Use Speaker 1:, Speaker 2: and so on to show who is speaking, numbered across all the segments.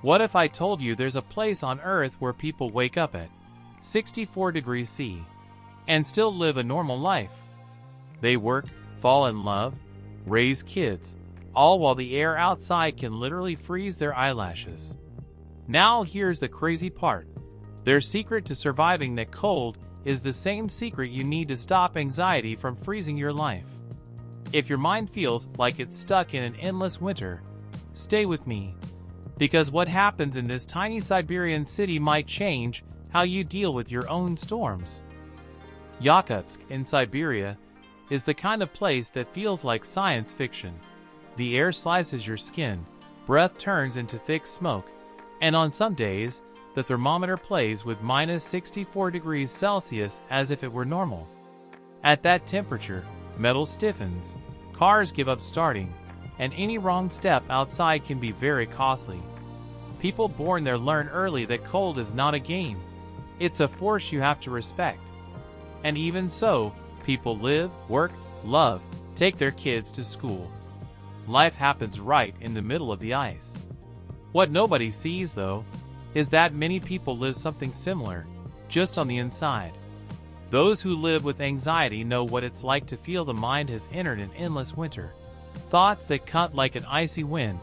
Speaker 1: What if I told you there's a place on Earth where people wake up at 64 degrees C and still live a normal life? They work, fall in love, raise kids, all while the air outside can literally freeze their eyelashes. Now here's the crazy part. Their secret to surviving that cold is the same secret you need to stop anxiety from freezing your life. If your mind feels like it's stuck in an endless winter, stay with me. Because what happens in this tiny Siberian city might change how you deal with your own storms. Yakutsk in Siberia is the kind of place that feels like science fiction. The air slices your skin, breath turns into thick smoke, and on some days, the thermometer plays with minus 64 degrees Celsius as if it were normal. At that temperature, metal stiffens, cars give up starting, and any wrong step outside can be very costly. People born there learn early that cold is not a game. It's a force you have to respect. And even so, people live, work, love, take their kids to school. Life happens right in the middle of the ice. What nobody sees, though, is that many people live something similar, just on the inside. Those who live with anxiety know what it's like to feel the mind has entered an endless winter. Thoughts that cut like an icy wind,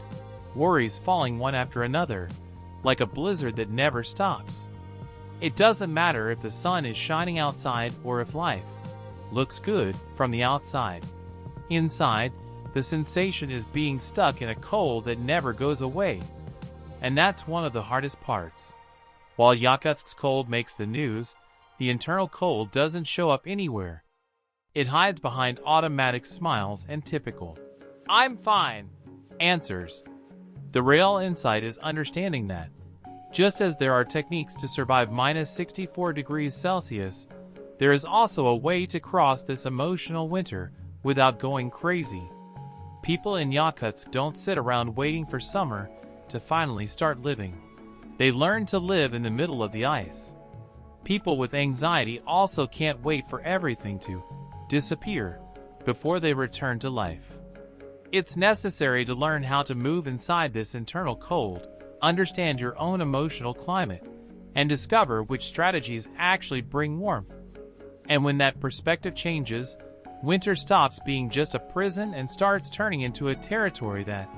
Speaker 1: worries falling one after another, like a blizzard that never stops. It doesn't matter if the sun is shining outside or if life looks good from the outside. Inside, the sensation is being stuck in a cold that never goes away. And that's one of the hardest parts. While Yakutsk's cold makes the news, the internal cold doesn't show up anywhere. It hides behind automatic smiles and typical, "I'm fine," answers. The real insight is understanding that, just as there are techniques to survive minus 64 degrees Celsius, there is also a way to cross this emotional winter without going crazy. People in Yakutsk don't sit around waiting for summer to finally start living. They learn to live in the middle of the ice. People with anxiety also can't wait for everything to disappear before they return to life. It's necessary to learn how to move inside this internal cold, understand your own emotional climate, and discover which strategies actually bring warmth. And when that perspective changes, winter stops being just a prison and starts turning into a territory that,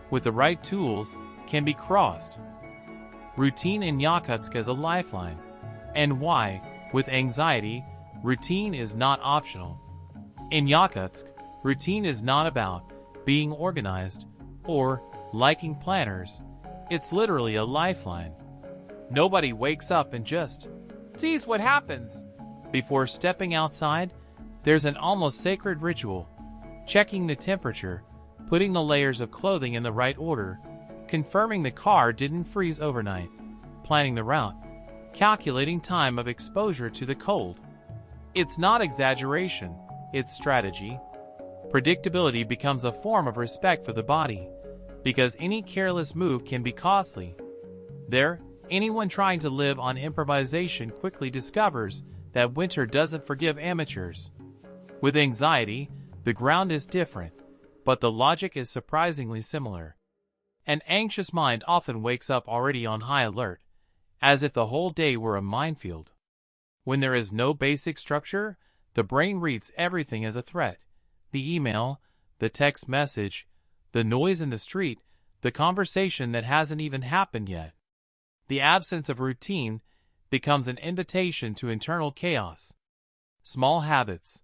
Speaker 1: with the right tools, can be crossed. Routine in Yakutsk as a lifeline. And why, with anxiety, routine is not optional. In Yakutsk, routine is not about being organized or liking planners. It's literally a lifeline. Nobody wakes up and just sees what happens. Before stepping outside, there's an almost sacred ritual. Checking the temperature, putting the layers of clothing in the right order, confirming the car didn't freeze overnight, planning the route, calculating time of exposure to the cold. It's not exaggeration, it's strategy. Predictability becomes a form of respect for the body, because any careless move can be costly. There, anyone trying to live on improvisation quickly discovers that winter doesn't forgive amateurs. With anxiety, the ground is different, but the logic is surprisingly similar. An anxious mind often wakes up already on high alert, as if the whole day were a minefield. When there is no basic structure, the brain reads everything as a threat. The email, the text message, the noise in the street, the conversation that hasn't even happened yet. The absence of routine becomes an invitation to internal chaos. Small habits,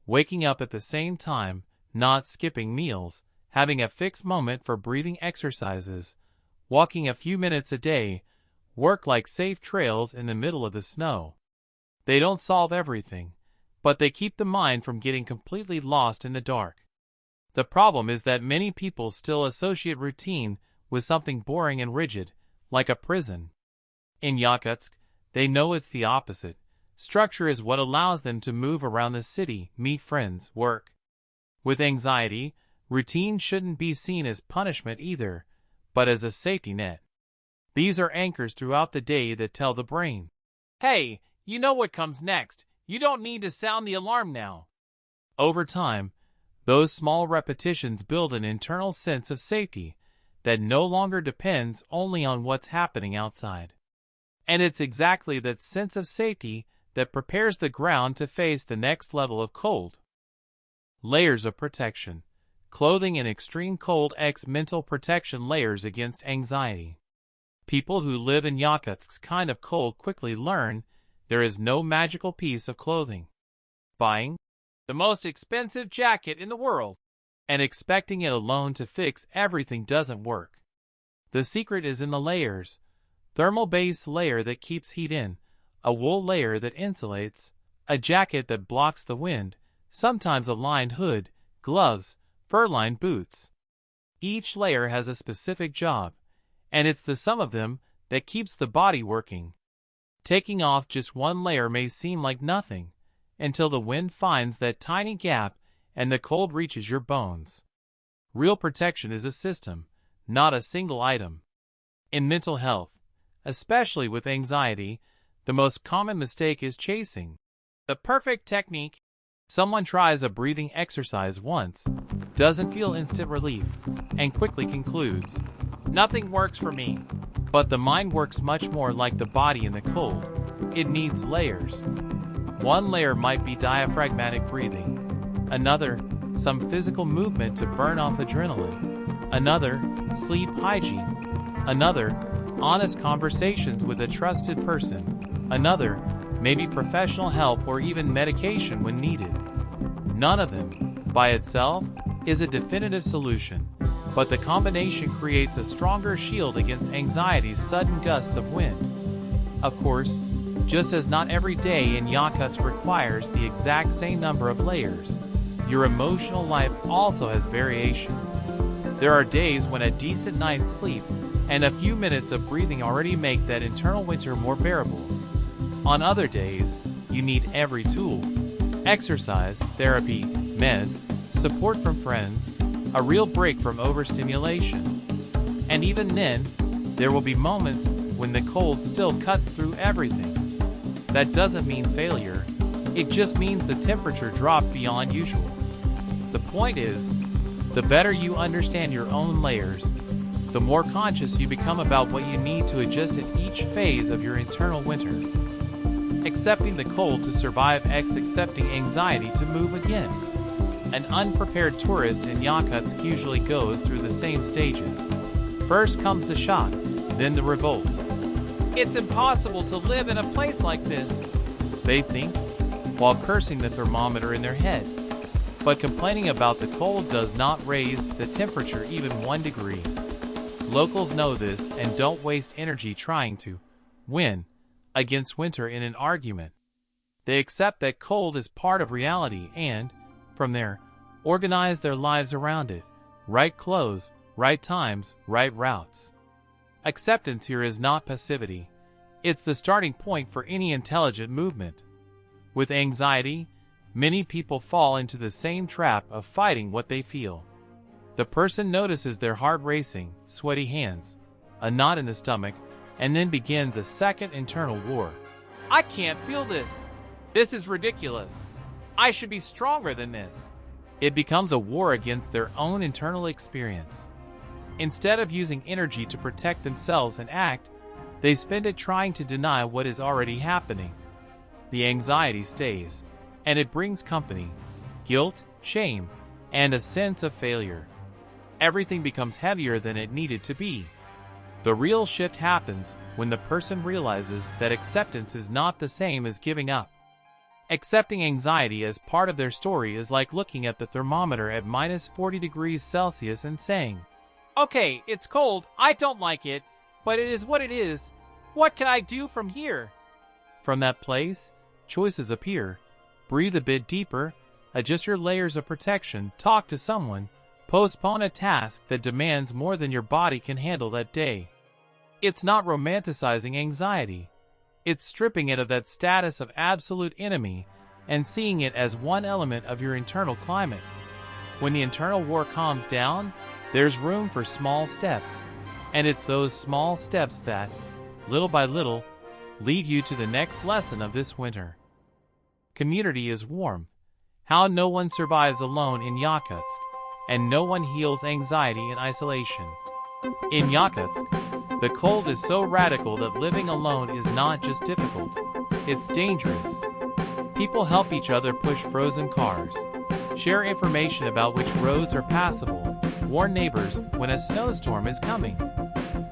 Speaker 1: waking up at the same time, not skipping meals, having a fixed moment for breathing exercises, walking a few minutes a day, work like safe trails in the middle of the snow. They don't solve everything, but they keep the mind from getting completely lost in the dark. The problem is that many people still associate routine with something boring and rigid, like a prison. In Yakutsk, they know it's the opposite. Structure is what allows them to move around the city, meet friends, work. With anxiety, routine shouldn't be seen as punishment either, but as a safety net. These are anchors throughout the day that tell the brain, "Hey, you know what comes next. You don't need to sound the alarm now." Over time, those small repetitions build an internal sense of safety, that no longer depends only on what's happening outside. And it's exactly that sense of safety that prepares the ground to face the next level of cold. Layers of protection. Clothing in extreme cold X mental protection layers against anxiety. People who live in Yakutsk's kind of cold quickly learn there is no magical piece of clothing. Buying the most expensive jacket in the world and expecting it alone to fix everything doesn't work. The secret is in the layers. Thermal base layer that keeps heat in, a wool layer that insulates, a jacket that blocks the wind, sometimes a lined hood, gloves, fur-lined boots. Each layer has a specific job, and it's the sum of them that keeps the body working. Taking off just one layer may seem like nothing, until the wind finds that tiny gap and the cold reaches your bones. Real protection is a system, not a single item. In mental health, especially with anxiety, the most common mistake is chasing the perfect technique. Someone tries a breathing exercise once, doesn't feel instant relief, and quickly concludes, "Nothing works for me." But the mind works much more like the body in the cold. It needs layers. One layer might be diaphragmatic breathing. Another, some physical movement to burn off adrenaline. Another, sleep hygiene. Another, honest conversations with a trusted person. Another, maybe professional help or even medication when needed. None of them, by itself, is a definitive solution, but the combination creates a stronger shield against anxiety's sudden gusts of wind. Of course, just as not every day in Yakutsk requires the exact same number of layers, your emotional life also has variation. There are days when a decent night's sleep and a few minutes of breathing already make that internal winter more bearable. On other days, you need every tool: exercise, therapy, meds, support from friends, a real break from overstimulation. And even then, there will be moments when the cold still cuts through everything. That doesn't mean failure, it just means the temperature dropped beyond usual. The point is, the better you understand your own layers, the more conscious you become about what you need to adjust at each phase of your internal winter. Accepting the cold to survive x accepting anxiety to move again. An unprepared tourist in Yakutsk usually goes through the same stages. First comes the shock, then the revolt. "It's impossible to live in a place like this," they think, while cursing the thermometer in their head. But complaining about the cold does not raise the temperature even 1 degree. Locals know this and don't waste energy trying to win against winter in an argument. They accept that cold is part of reality and, from there, organize their lives around it. Right clothes, right times, right routes. Acceptance here is not passivity. It's the starting point for any intelligent movement. With anxiety, many people fall into the same trap of fighting what they feel. The person notices their heart racing, sweaty hands, a knot in the stomach, and then begins a second internal war. "I can't feel this. This is ridiculous. I should be stronger than this." It becomes a war against their own internal experience. Instead of using energy to protect themselves and act, they spend it trying to deny what is already happening. The anxiety stays, and it brings company, guilt, shame, and a sense of failure. Everything becomes heavier than it needed to be. The real shift happens when the person realizes that acceptance is not the same as giving up. Accepting anxiety as part of their story is like looking at the thermometer at -40 degrees Celsius and saying, "Okay, it's cold, I don't like it, but it is what it is. What can I do from here?" From that place, choices appear. Breathe a bit deeper, adjust your layers of protection, talk to someone, postpone a task that demands more than your body can handle that day. It's not romanticizing anxiety. It's stripping it of that status of absolute enemy and seeing it as one element of your internal climate. When the internal war calms down, there's room for small steps. And it's those small steps that, little by little, lead you to the next lesson of this winter. Community is warm. How no one survives alone in Yakutsk, and no one heals anxiety in isolation. In Yakutsk, the cold is so radical that living alone is not just difficult, it's dangerous. People help each other push frozen cars, share information about which roads are passable, warn neighbors when a snowstorm is coming.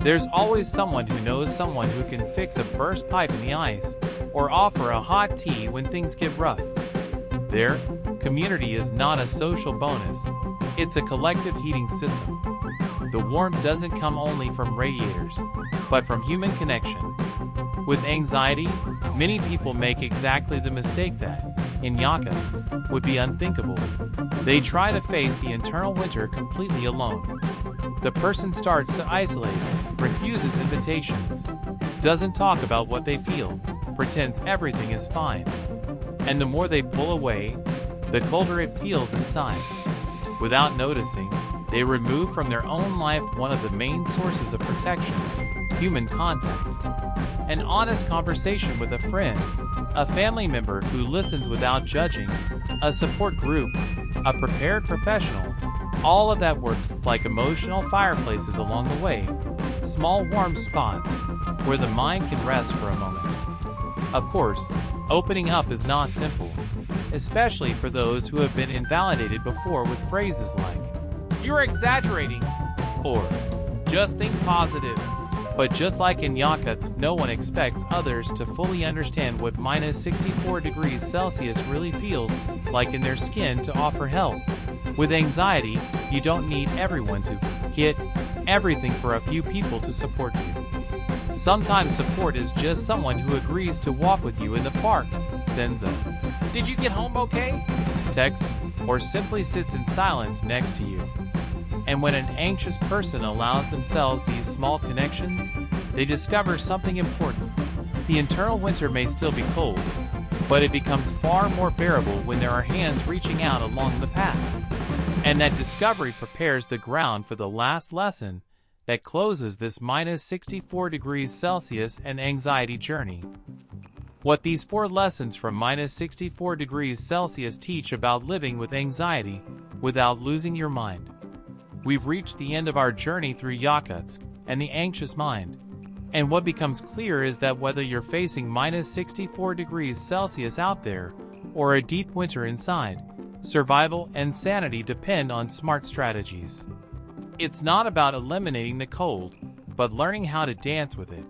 Speaker 1: There's always someone who knows someone who can fix a burst pipe in the ice, or offer a hot tea when things get rough. Their community is not a social bonus, it's a collective heating system. The warmth doesn't come only from radiators, but from human connection. With anxiety, many people make exactly the mistake that, in Yakutsk, would be unthinkable. They try to face the internal winter completely alone. The person starts to isolate, refuses invitations, doesn't talk about what they feel, pretends everything is fine. And the more they pull away, the colder it feels inside. Without noticing, they remove from their own life one of the main sources of protection: human contact. An honest conversation with a friend, a family member who listens without judging, a support group, a prepared professional, all of that works like emotional fireplaces along the way, small warm spots where the mind can rest for a moment. Of course, opening up is not simple, especially for those who have been invalidated before with phrases like, "You're exaggerating," or "Just think positive." But just like in Yakutsk, no one expects others to fully understand what minus 64 degrees Celsius really feels like in their skin to offer help. With anxiety, you don't need everyone to hit everything for a few people to support you. Sometimes support is just someone who agrees to walk with you in the park, sends a "Did you get home okay?" text, or simply sits in silence next to you. And when an anxious person allows themselves these small connections, they discover something important. The internal winter may still be cold, but it becomes far more bearable when there are hands reaching out along the path. And that discovery prepares the ground for the last lesson that closes this minus 64 degrees Celsius and anxiety journey. What these 4 lessons from minus 64 degrees Celsius teach about living with anxiety without losing your mind. We've reached the end of our journey through Yakutsk and the anxious mind. And what becomes clear is that whether you're facing minus 64 degrees Celsius out there or a deep winter inside, survival and sanity depend on smart strategies. It's not about eliminating the cold, but learning how to dance with it.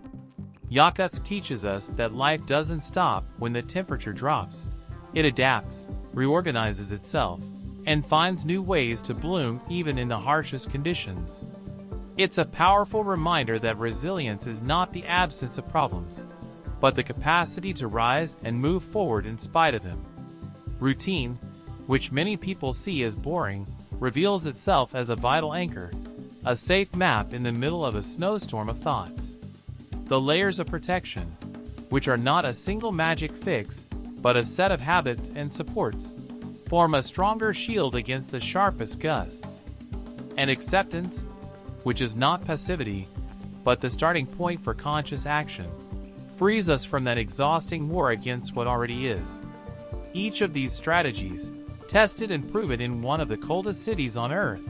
Speaker 1: Yakutsk teaches us that life doesn't stop when the temperature drops. It adapts, reorganizes itself, and finds new ways to bloom even in the harshest conditions. It's a powerful reminder that resilience is not the absence of problems, but the capacity to rise and move forward in spite of them. Routine, which many people see as boring, reveals itself as a vital anchor, a safe map in the middle of a snowstorm of thoughts. The layers of protection, which are not a single magic fix, but a set of habits and supports, form a stronger shield against the sharpest gusts. And acceptance, which is not passivity, but the starting point for conscious action, frees us from that exhausting war against what already is. Each of these strategies, tested and proven in one of the coldest cities on Earth,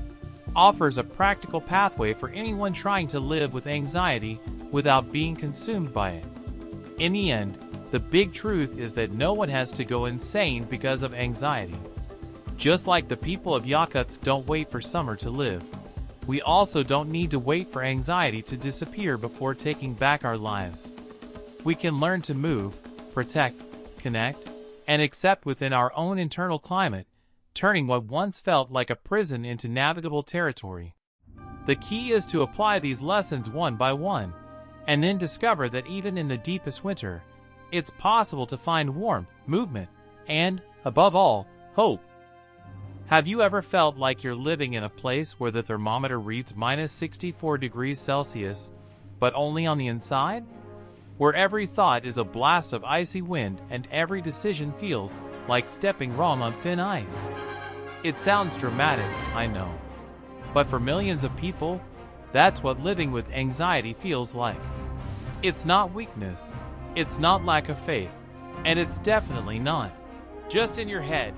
Speaker 1: offers a practical pathway for anyone trying to live with anxiety without being consumed by it. In the end, the big truth is that no one has to go insane because of anxiety. Just like the people of Yakutsk don't wait for summer to live, we also don't need to wait for anxiety to disappear before taking back our lives. We can learn to move, protect, connect, and accept within our own internal climate, turning what once felt like a prison into navigable territory. The key is to apply these lessons one by one, and then discover that even in the deepest winter, it's possible to find warmth, movement, and, above all, hope. Have you ever felt like you're living in a place where the thermometer reads minus 64 degrees Celsius, but only on the inside? Where every thought is a blast of icy wind and every decision feels like stepping wrong on thin ice? It sounds dramatic, I know. But for millions of people, that's what living with anxiety feels like. It's not weakness, it's not lack of faith, and it's definitely not just in your head.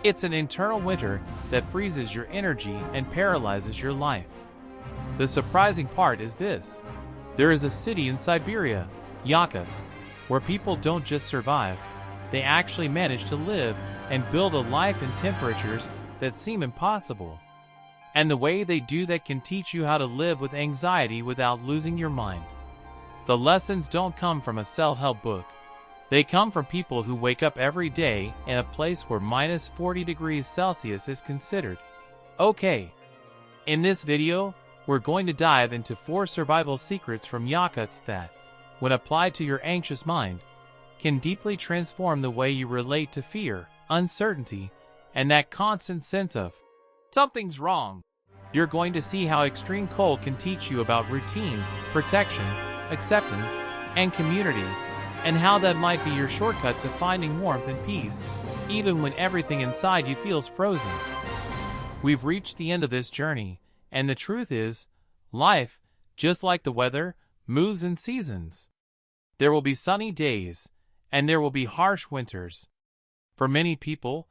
Speaker 1: It's an internal winter that freezes your energy and paralyzes your life. The surprising part is this. There is a city in Siberia, Yakutsk, where people don't just survive, they actually manage to live and build a life in temperatures that seem impossible. And the way they do that can teach you how to live with anxiety without losing your mind. The lessons don't come from a self-help book. They come from people who wake up every day in a place where minus 40 degrees Celsius is considered okay. In this video, we're going to dive into 4 survival secrets from Yakutsk that, when applied to your anxious mind, can deeply transform the way you relate to fear, uncertainty, and that constant sense of something's wrong. You're going to see how extreme cold can teach you about routine, protection, acceptance, and community, and how that might be your shortcut to finding warmth and peace, even when everything inside you feels frozen. We've reached the end of this journey, and the truth is, life, just like the weather, moves in seasons. There will be sunny days, and there will be harsh winters. For many people,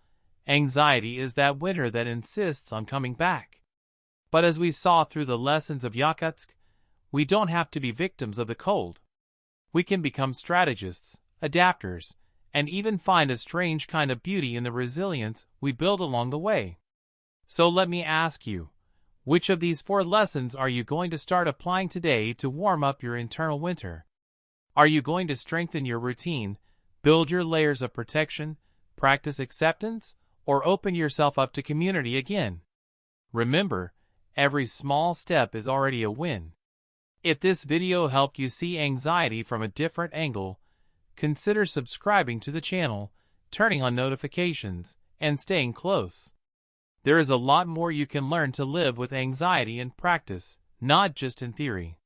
Speaker 1: anxiety is that winter that insists on coming back. But as we saw through the lessons of Yakutsk, we don't have to be victims of the cold. We can become strategists, adapters, and even find a strange kind of beauty in the resilience we build along the way. So let me ask you, which of these 4 lessons are you going to start applying today to warm up your internal winter? Are you going to strengthen your routine, build your layers of protection, practice acceptance, or open yourself up to community again? Remember, every small step is already a win. If this video helped you see anxiety from a different angle, consider subscribing to the channel, turning on notifications, and staying close. There is a lot more you can learn to live with anxiety in practice, not just in theory.